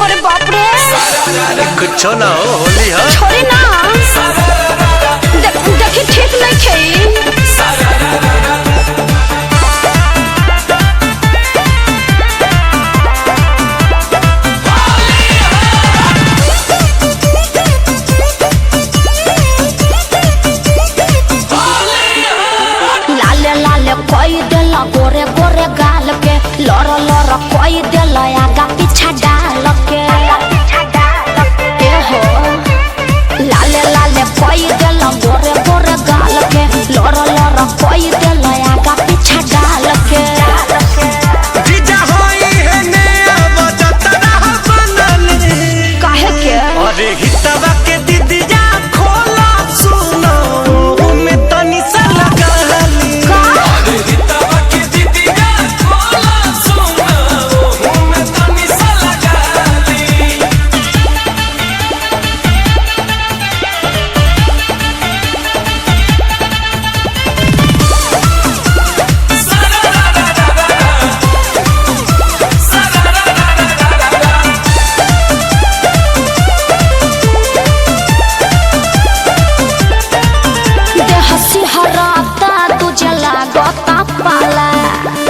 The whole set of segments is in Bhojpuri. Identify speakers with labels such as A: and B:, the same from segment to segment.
A: अरे बाप रे
B: कुछ ना हो होली है
A: छोड़ी ना देखी ठीक नहीं खे लाले लाले कोई देला गोरे गोरे गाल के लड़ लड़ कोई देला आगा पीछा डाल के ए हो लाले लाले कोई देला गोरे गोरे गाल के लड़ लड़ कोई देला आगा पीछा डाल के
B: जीजा होई है ने अब जतरा बनले
A: काहे के
B: अरे हितवा के दीदिया खोला सुनो में तनी सा लगाली
A: का
B: हितवा के दीदिया खोला सुनो में तनी सा लगाली
A: देह सिहरता तुझे लागता पाला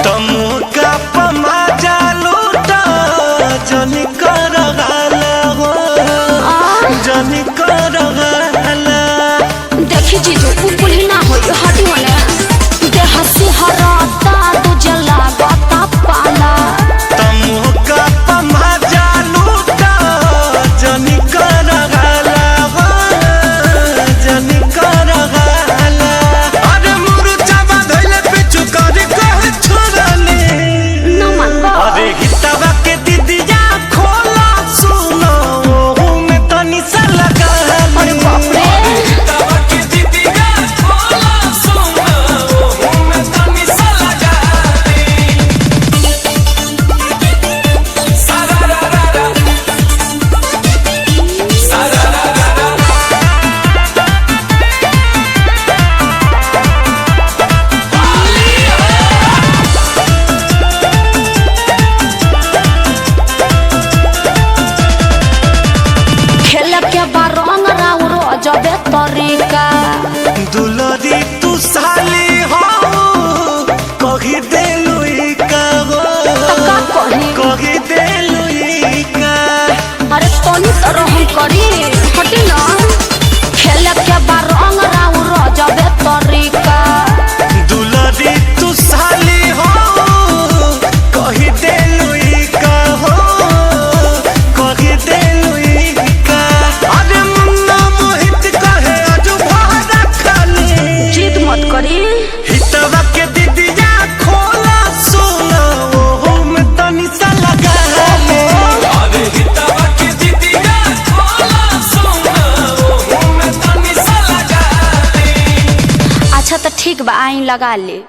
B: तमु का पमा जालूटा जनी कर गाला हो जनी कर गाला
A: देखी जीजू कुल ना हो हटी वाला देह सिहरता तुझे लागता पाला
B: तमु का पमा जालूटा जनी कर गाला हो जनी कर गाला अरे मुरुचा बांधले पे चुकारी कहे छोड़ले
A: न मानबा
B: अरे हितवा के दीदिया खोला सुनो में तनी सा लगाली
A: अरे बाप रे
B: हितवा के दीदिया खोला सुनो में तनी सा लगाली सारारारा सारारारा
A: खेल के बारंग राउरो जबे तरीका
B: दुलरी तू साली हो कही देलुई का हो
A: का कही
B: कही देलुई का
A: अरे तनी तरह हम करी हटी ना खेल के बारंग राउरो जबे तरीका
B: दुलरी तू साली हो कही देलुई का हो कही देलुई का अरे मुन्ना मोहित कहे अजू भारा खाली
A: जिद मत करी
B: हितवा के दीदिया खोला सुनो में तनी सा लगाली अरे हितवा के दीदिया खोला सुनो में तनी सा लगाली
A: अच्छा तो ठीक बा आई लगा ले